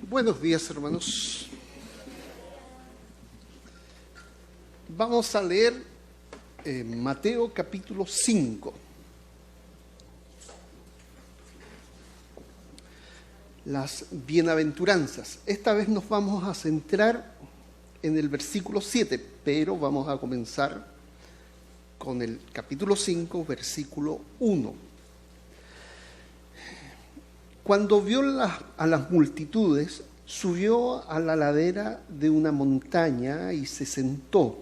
Buenos días, hermanos. Vamos a leer Mateo capítulo 5. Las bienaventuranzas. Esta vez nos vamos a centrar en el versículo 7, pero vamos a comenzar con el capítulo 5, versículo 1. Cuando vio a las multitudes, subió a la ladera de una montaña y se sentó.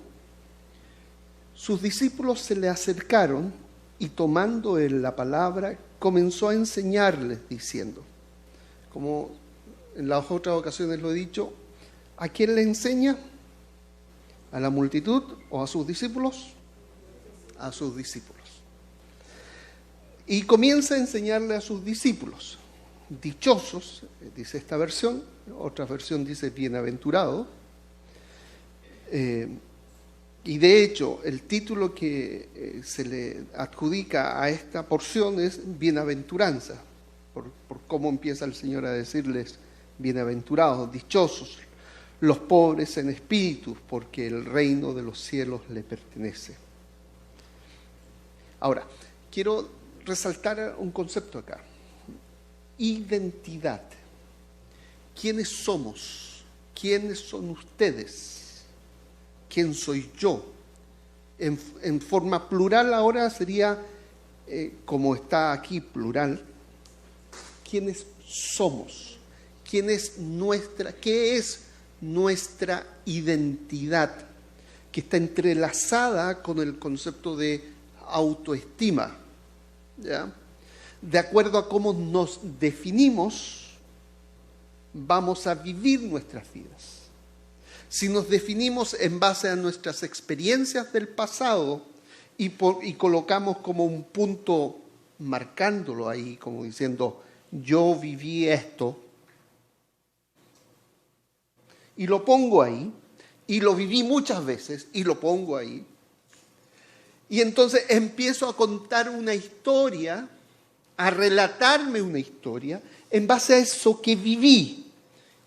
Sus discípulos se le acercaron y tomando él la palabra, comenzó a enseñarles diciendo, como en las otras ocasiones lo he dicho, ¿a quién le enseña? ¿A la multitud o a sus discípulos? A sus discípulos. Y comienza a enseñarle a sus discípulos. Dichosos, dice esta versión, otra versión dice bienaventurado, y de hecho el título que se le adjudica a esta porción es bienaventuranza, por cómo empieza el Señor a decirles bienaventurados, dichosos, los pobres en espíritu, porque el reino de los cielos le pertenece. Ahora, quiero resaltar un concepto acá. Identidad. ¿Quiénes somos? ¿Quiénes son ustedes? ¿Quién soy yo? En forma plural ahora sería, como está aquí plural, ¿quiénes somos? ¿Qué es nuestra identidad? Que está entrelazada con el concepto de autoestima, ¿ya? De acuerdo a cómo nos definimos, vamos a vivir nuestras vidas. Si nos definimos en base a nuestras experiencias del pasado y colocamos como un punto, marcándolo ahí, como diciendo, yo viví esto, y lo pongo ahí, y lo viví muchas veces, y lo pongo ahí, y entonces empiezo a contar una historia, a relatarme una historia en base a eso que viví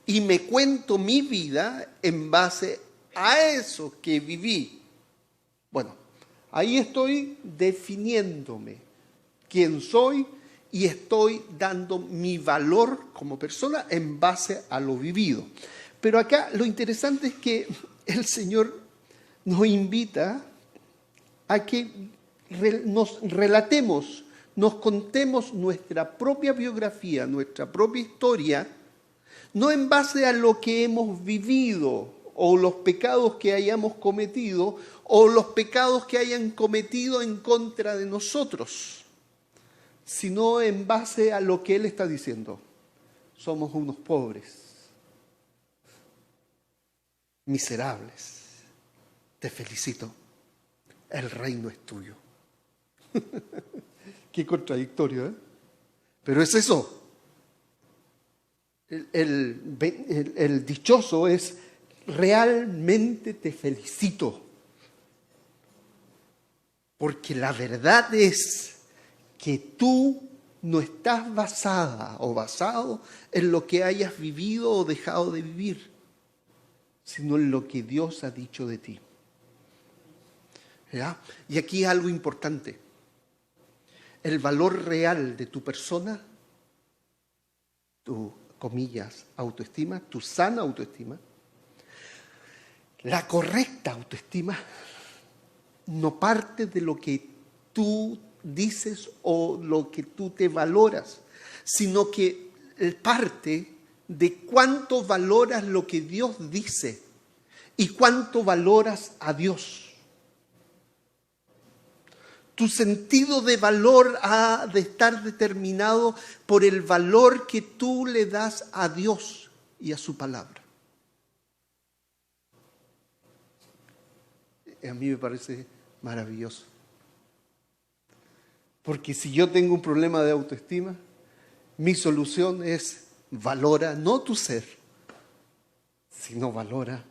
y me cuento mi vida en base a eso que viví. Bueno, ahí estoy definiéndome quién soy y estoy dando mi valor como persona en base a lo vivido. Pero acá lo interesante es que el Señor nos invita a que nos relatemos, nos contemos nuestra propia biografía, nuestra propia historia, no en base a lo que hemos vivido o los pecados que hayamos cometido o los pecados que hayan cometido en contra de nosotros, sino en base a lo que Él está diciendo. Somos unos pobres, miserables. Te felicito, el reino es tuyo. Qué contradictorio, ¿eh? Pero es eso. El dichoso es, realmente te felicito. Porque la verdad es que tú no estás basada o basado en lo que hayas vivido o dejado de vivir, sino en lo que Dios ha dicho de ti. ¿Ya? Y aquí algo importante. El valor real de tu persona, tu, comillas, autoestima, tu sana autoestima, la correcta autoestima, no parte de lo que tú dices o lo que tú te valoras, sino que parte de cuánto valoras lo que Dios dice y cuánto valoras a Dios. Tu sentido de valor ha de estar determinado por el valor que tú le das a Dios y a su palabra. A mí me parece maravilloso. Porque si yo tengo un problema de autoestima, mi solución es valora no tu ser, sino valora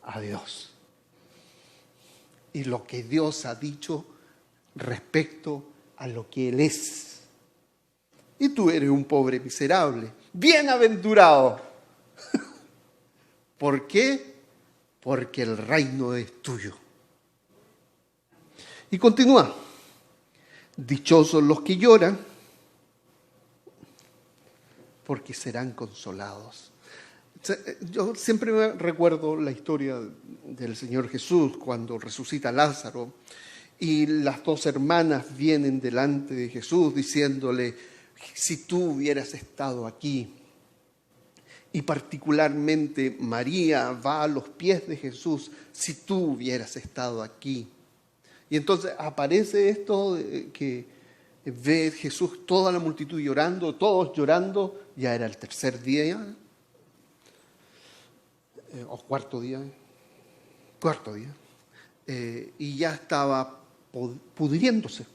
a Dios. Y lo que Dios ha dicho respecto a lo que Él es. Y tú eres un pobre miserable. Bienaventurado. ¿Por qué? Porque el reino es tuyo. Y continúa. Dichosos los que lloran, porque serán consolados. Yo siempre me recuerdo la historia del Señor Jesús cuando resucita a Lázaro y las dos hermanas vienen delante de Jesús diciéndole, si tú hubieras estado aquí. Y particularmente María va a los pies de Jesús, si tú hubieras estado aquí. Y entonces aparece esto que ve Jesús, toda la multitud llorando, todos llorando, ya era el tercer día, o cuarto día, y ya estaba pudriéndose.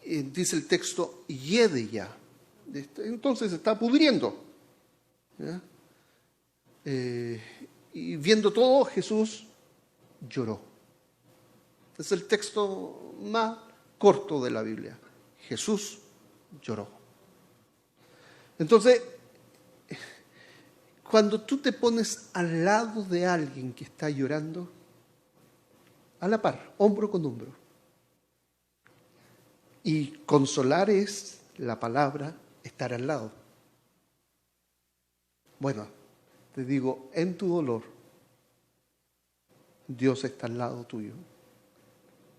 Dice el texto, hiede ya. Entonces se está pudriendo. ¿Ya? Y viendo todo, Jesús lloró. Es el texto más corto de la Biblia. Jesús lloró. Entonces, cuando tú te pones al lado de alguien que está llorando, a la par, hombro con hombro, y consolar es la palabra estar al lado. Bueno, te digo, en tu dolor, Dios está al lado tuyo.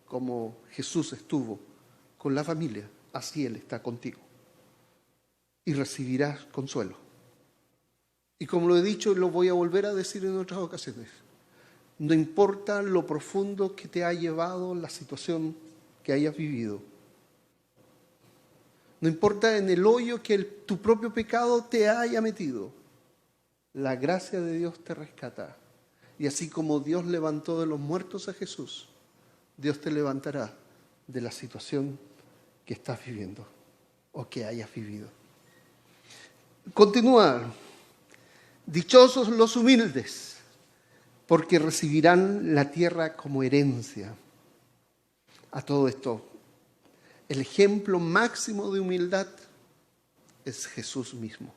Como Jesús estuvo con la familia, así Él está contigo. Y recibirás consuelo. Y como lo he dicho y lo voy a volver a decir en otras ocasiones, no importa lo profundo que te ha llevado la situación que hayas vivido, no importa en el hoyo que tu propio pecado te haya metido, la gracia de Dios te rescata. Y así como Dios levantó de los muertos a Jesús, Dios te levantará de la situación que estás viviendo o que hayas vivido. Continúa. Dichosos los humildes, porque recibirán la tierra como herencia. A todo esto, el ejemplo máximo de humildad es Jesús mismo,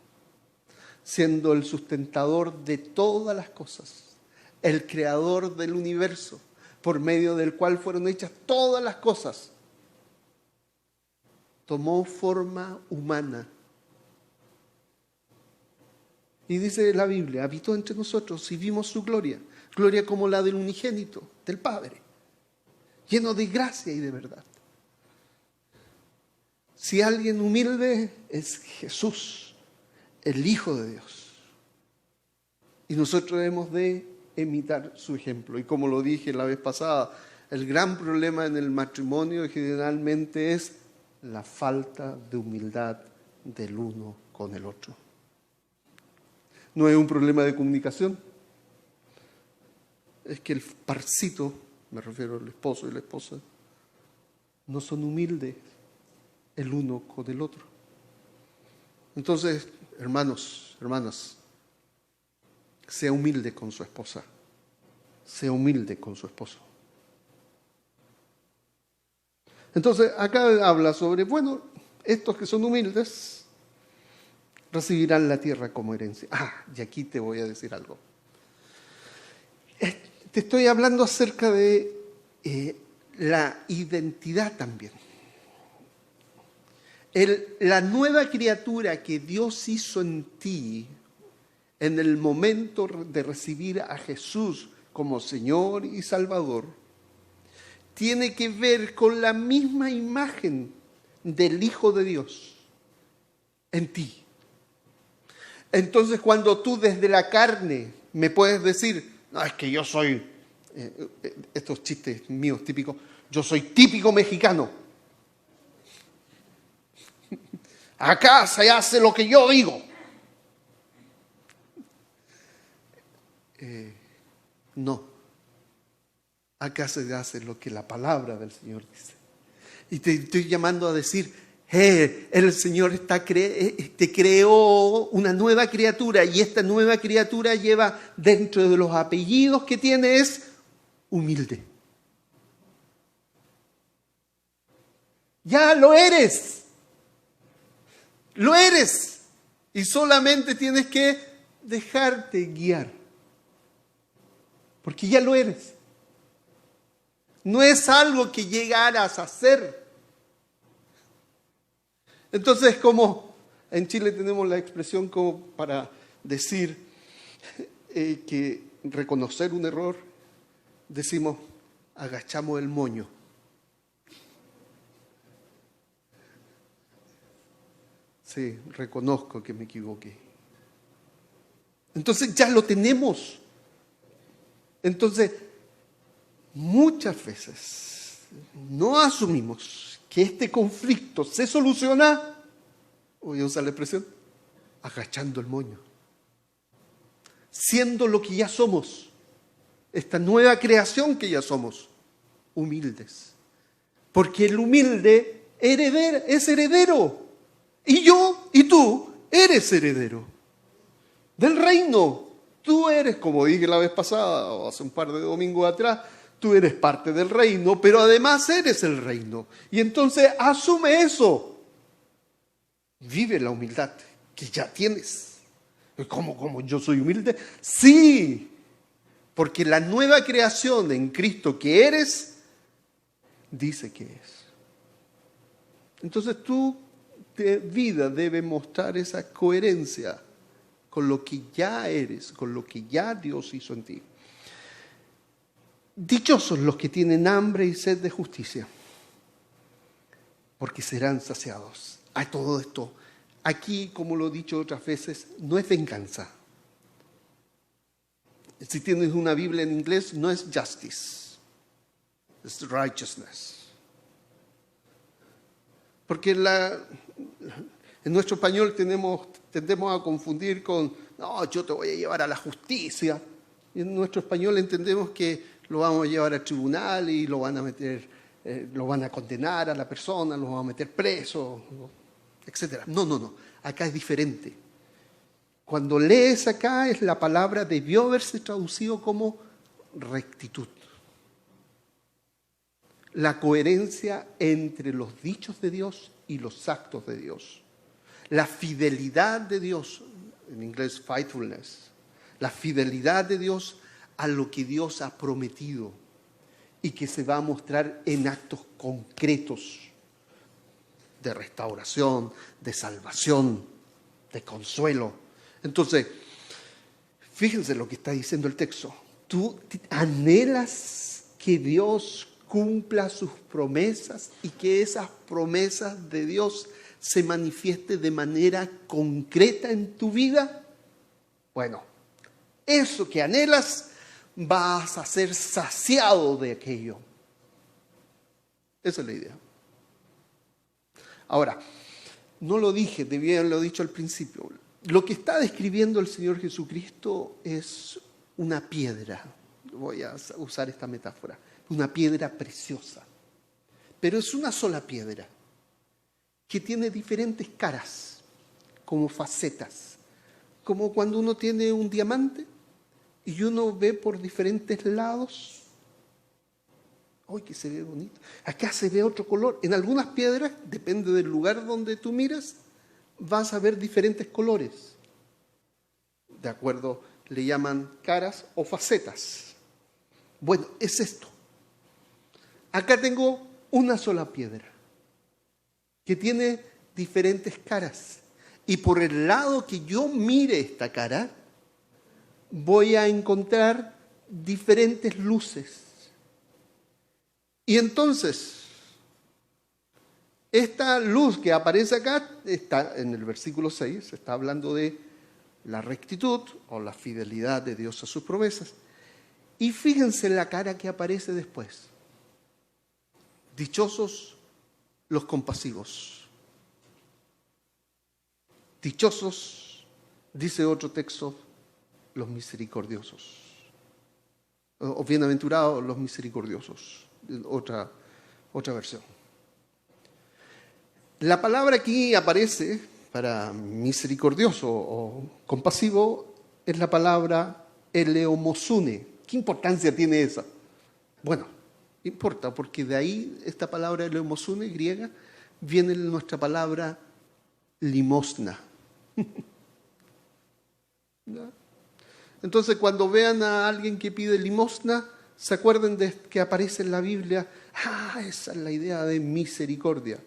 siendo el sustentador de todas las cosas, el creador del universo, por medio del cual fueron hechas todas las cosas. Tomó forma humana. Y dice la Biblia, habitó entre nosotros y vimos su gloria, gloria como la del unigénito, del Padre, lleno de gracia y de verdad. Si alguien humilde es Jesús, el Hijo de Dios. Y nosotros hemos de imitar su ejemplo. Y como lo dije la vez pasada, el gran problema en el matrimonio generalmente es la falta de humildad del uno con el otro. No es un problema de comunicación. Es que el parcito, me refiero al esposo y la esposa, no son humildes el uno con el otro. Entonces, hermanos, hermanas, sea humilde con su esposa, sea humilde con su esposo. Entonces, acá habla sobre, bueno, estos que son humildes recibirán la tierra como herencia. Y aquí te voy a decir algo. Te estoy hablando acerca de la identidad también. La nueva criatura que Dios hizo en ti en el momento de recibir a Jesús como Señor y Salvador, tiene que ver con la misma imagen del Hijo de Dios en ti. Entonces, cuando tú desde la carne me puedes decir, no, es que yo soy, estos chistes míos típicos, yo soy típico mexicano. Acá se hace lo que yo digo. No. Acá se hace lo que la palabra del Señor dice. Y te estoy llamando a decir, el Señor te creó una nueva criatura y esta nueva criatura lleva dentro de los apellidos que tiene es humilde. Ya lo eres. Lo eres. Y solamente tienes que dejarte guiar. Porque ya lo eres. No es algo que llegaras a hacer. Entonces, como en Chile tenemos la expresión como para decir que reconocer un error, decimos, agachamos el moño. Sí, reconozco que me equivoqué. Entonces ya lo tenemos. Entonces, muchas veces no asumimos que este conflicto se soluciona, voy a usar la expresión, agachando el moño. Siendo lo que ya somos, esta nueva creación que ya somos, humildes. Porque el humilde es heredero. Y yo y tú eres heredero del reino. Tú eres, como dije la vez pasada, o hace un par de domingos atrás, tú eres parte del reino, pero además eres el reino. Y entonces asume eso. Vive la humildad que ya tienes. ¿Cómo yo soy humilde? Sí, porque la nueva creación en Cristo que eres, dice que es. Entonces tu vida debe mostrar esa coherencia con lo que ya eres, con lo que ya Dios hizo en ti. Dichosos los que tienen hambre y sed de justicia, porque serán saciados. A todo esto, aquí, como lo he dicho otras veces, no es venganza. Si tienes una Biblia en inglés, no es justice, es righteousness. Porque en nuestro español tendemos a confundir con, no, yo te voy a llevar a la justicia. Y en nuestro español entendemos que lo vamos a llevar al tribunal y lo van a meter, lo van a condenar a la persona, lo van a meter preso, etc. No. Acá es diferente. Cuando lees acá, es la palabra debió haberse traducido como rectitud. La coherencia entre los dichos de Dios y los actos de Dios. La fidelidad de Dios, en inglés faithfulness, la fidelidad de Dios a lo que Dios ha prometido y que se va a mostrar en actos concretos de restauración, de salvación, de consuelo. Entonces, fíjense lo que está diciendo el texto. Tú anhelas que Dios cumpla sus promesas y que esas promesas de Dios se manifieste de manera concreta en tu vida. Bueno, eso que anhelas, vas a ser saciado de aquello. Esa es la idea. Ahora, no lo dije, debía haberlo dicho al principio. Lo que está describiendo el Señor Jesucristo es una piedra. Voy a usar esta metáfora. Una piedra preciosa. Pero es una sola piedra que tiene diferentes caras, como facetas. Como cuando uno tiene un diamante y uno ve por diferentes lados. ¡Ay, que se ve bonito! Acá se ve otro color. En algunas piedras, depende del lugar donde tú miras, vas a ver diferentes colores. De acuerdo, le llaman caras o facetas. Bueno, es esto. Acá tengo una sola piedra que tiene diferentes caras. Y por el lado que yo mire esta cara, voy a encontrar diferentes luces. Y entonces, esta luz que aparece acá, está en el versículo 6, está hablando de la rectitud o la fidelidad de Dios a sus promesas. Y fíjense la cara que aparece después. Dichosos los compasivos. Dichosos, dice otro texto, los misericordiosos. O bienaventurados los misericordiosos. Otra versión. La palabra aquí aparece para misericordioso o compasivo, es la palabra eleomosune. ¿Qué importancia tiene esa? Bueno, importa, porque de ahí esta palabra eleomosune griega viene nuestra palabra limosna. ¿Ya? Entonces, cuando vean a alguien que pide limosna, se acuerden de que aparece en la Biblia, esa es la idea de misericordia.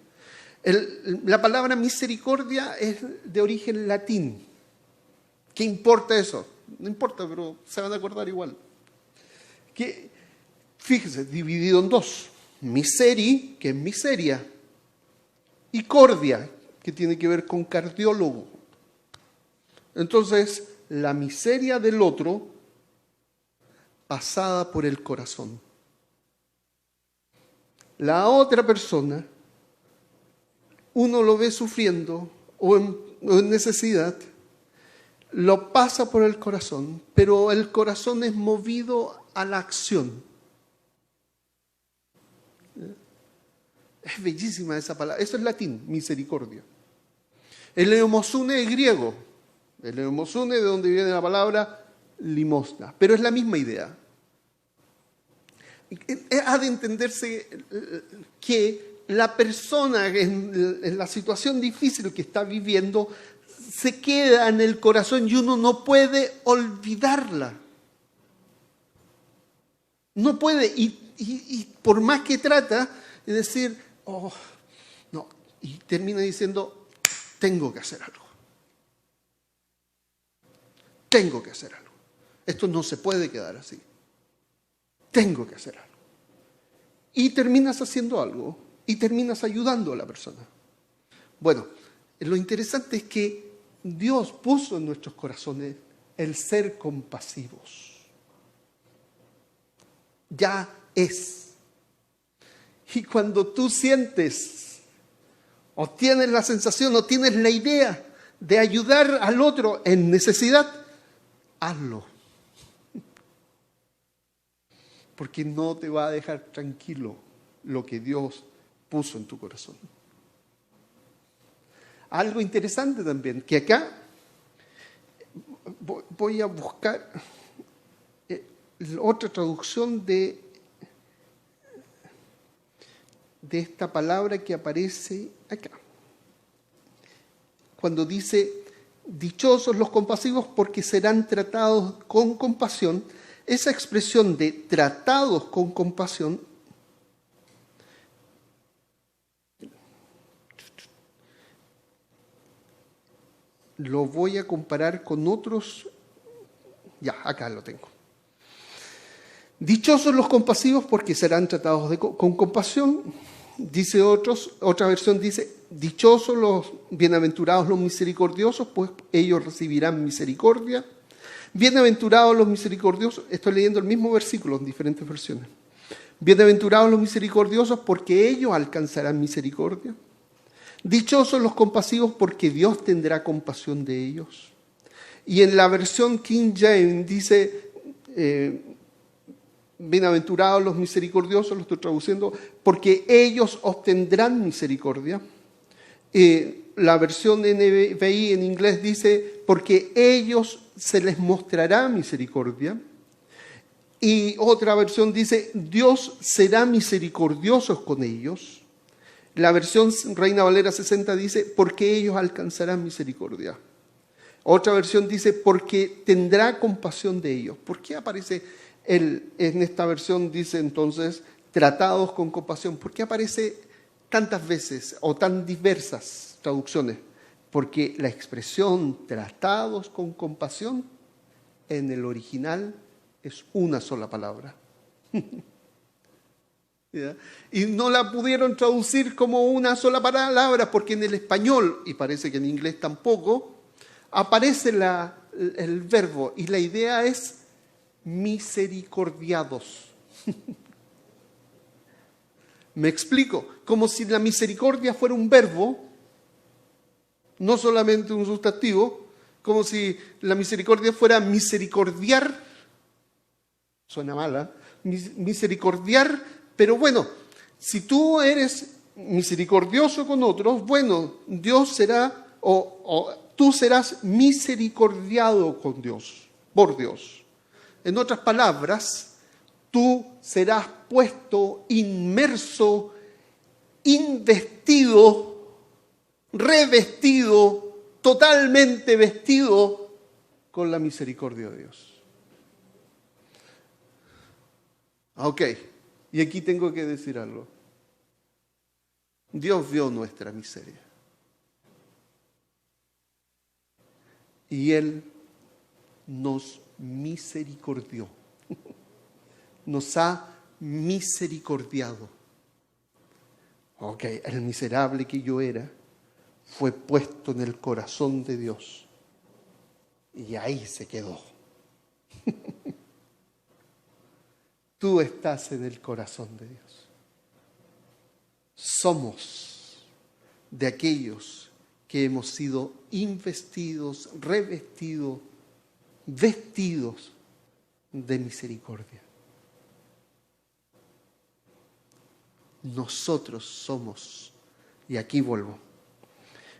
La palabra misericordia es de origen latín. ¿Qué importa eso? No importa, pero se van a acordar igual. Fíjese, dividido en dos. Miseri, que es miseria, y cordia, que tiene que ver con cardiólogo. Entonces, la miseria del otro pasada por el corazón. La otra persona, uno lo ve sufriendo o en necesidad, lo pasa por el corazón, pero el corazón es movido a la acción. Es bellísima esa palabra. Eso es latín, misericordia. El eleemosune es griego. El eleemosune de donde viene la palabra limosna. Pero es la misma idea. Ha de entenderse que la persona en la situación difícil que está viviendo se queda en el corazón y uno no puede olvidarla. No puede, y por más que trata de decir, no, y termina diciendo, tengo que hacer algo. Tengo que hacer algo. Esto no se puede quedar así. Tengo que hacer algo. Y terminas haciendo algo y terminas ayudando a la persona. Bueno, lo interesante es que Dios puso en nuestros corazones el ser compasivos. Ya es. Y cuando tú sientes o tienes la sensación o tienes la idea de ayudar al otro en necesidad, hazlo. Porque no te va a dejar tranquilo lo que Dios puso en tu corazón. Algo interesante también, que acá voy a buscar otra traducción de esta palabra que aparece acá. Cuando dice, dichosos los compasivos porque serán tratados con compasión. Esa expresión de tratados con compasión lo voy a comparar con otros. Ya, acá lo tengo. Dichosos los compasivos porque serán tratados con compasión. Dice otra versión dice, dichosos los bienaventurados los misericordiosos, pues ellos recibirán misericordia. Bienaventurados los misericordiosos, estoy leyendo el mismo versículo en diferentes versiones. Bienaventurados los misericordiosos porque ellos alcanzarán misericordia. Dichosos los compasivos porque Dios tendrá compasión de ellos. Y en la versión King James dice, bienaventurados los misericordiosos, lo estoy traduciendo, porque ellos obtendrán misericordia. La versión NBI en inglés dice, porque ellos se les mostrará misericordia. Y otra versión dice, Dios será misericordioso con ellos. La versión Reina Valera 60 dice, porque ellos alcanzarán misericordia. Otra versión dice, porque tendrá compasión de ellos. ¿Por qué aparece en esta versión dice entonces, tratados con compasión? ¿Por qué aparece tantas veces o tan diversas traducciones? Porque la expresión tratados con compasión en el original es una sola palabra. ¿Ya? Y no la pudieron traducir como una sola palabra porque en el español, y parece que en inglés tampoco, aparece el verbo y la idea es misericordiados. Me explico, como si la misericordia fuera un verbo, no solamente un sustantivo, como si la misericordia fuera misericordiar, suena mala, misericordiar, pero bueno, si tú eres misericordioso con otros, bueno, Dios será, o tú serás misericordiado con Dios, por Dios. En otras palabras, tú serás puesto, inmerso, investido, revestido, totalmente vestido con la misericordia de Dios. Ok, y aquí tengo que decir algo. Dios vio nuestra miseria. Y Él nos misericordió. Nos ha misericordiado. Ok, el miserable que yo era fue puesto en el corazón de Dios. Y ahí se quedó. Tú estás en el corazón de Dios. Somos de aquellos que hemos sido investidos, revestidos, vestidos de misericordia. Nosotros somos, y aquí vuelvo,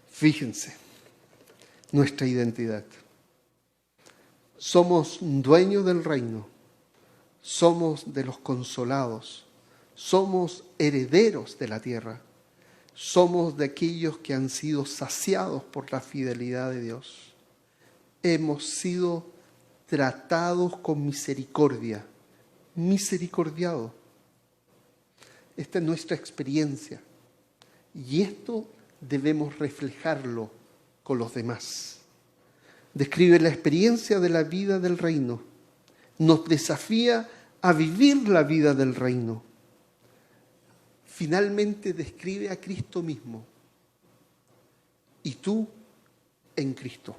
fíjense, nuestra identidad. Somos dueños del reino, somos de los consolados, somos herederos de la tierra, somos de aquellos que han sido saciados por la fidelidad de Dios. Hemos sido tratados con misericordia, misericordiados. Esta es nuestra experiencia y esto debemos reflejarlo con los demás. Describe la experiencia de la vida del reino. Nos desafía a vivir la vida del reino. Finalmente describe a Cristo mismo. Y tú en Cristo.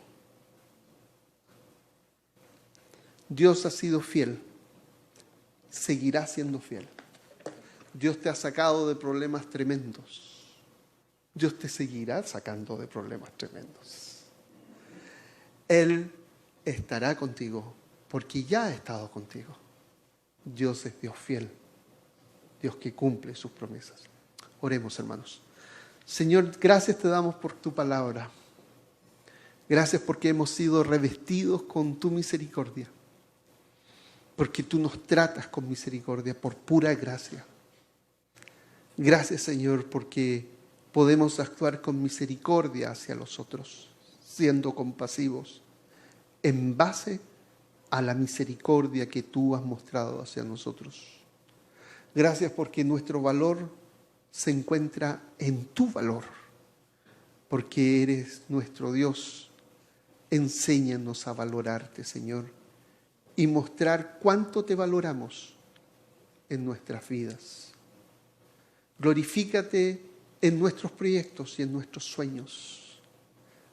Dios ha sido fiel. Seguirá siendo fiel. Dios te ha sacado de problemas tremendos. Dios te seguirá sacando de problemas tremendos. Él estará contigo porque ya ha estado contigo. Dios es Dios fiel, Dios que cumple sus promesas. Oremos, hermanos. Señor, gracias te damos por tu palabra. Gracias porque hemos sido revestidos con tu misericordia. Porque tú nos tratas con misericordia por pura gracia. Gracias, Señor, porque podemos actuar con misericordia hacia los otros, siendo compasivos, en base a la misericordia que tú has mostrado hacia nosotros. Gracias porque nuestro valor se encuentra en tu valor, porque eres nuestro Dios. Enséñanos a valorarte, Señor, y mostrar cuánto te valoramos en nuestras vidas. Glorifícate en nuestros proyectos y en nuestros sueños.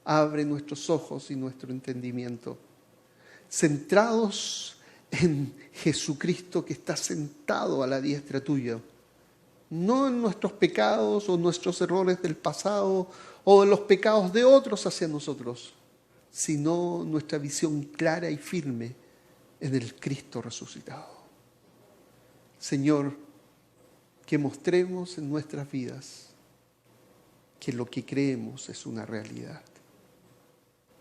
Abre nuestros ojos y nuestro entendimiento, centrados en Jesucristo que está sentado a la diestra tuya. No en nuestros pecados o nuestros errores del pasado o en los pecados de otros hacia nosotros, sino nuestra visión clara y firme en el Cristo resucitado. Señor, que mostremos en nuestras vidas que lo que creemos es una realidad.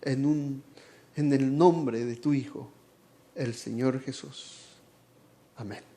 En el nombre de tu Hijo, el Señor Jesús. Amén.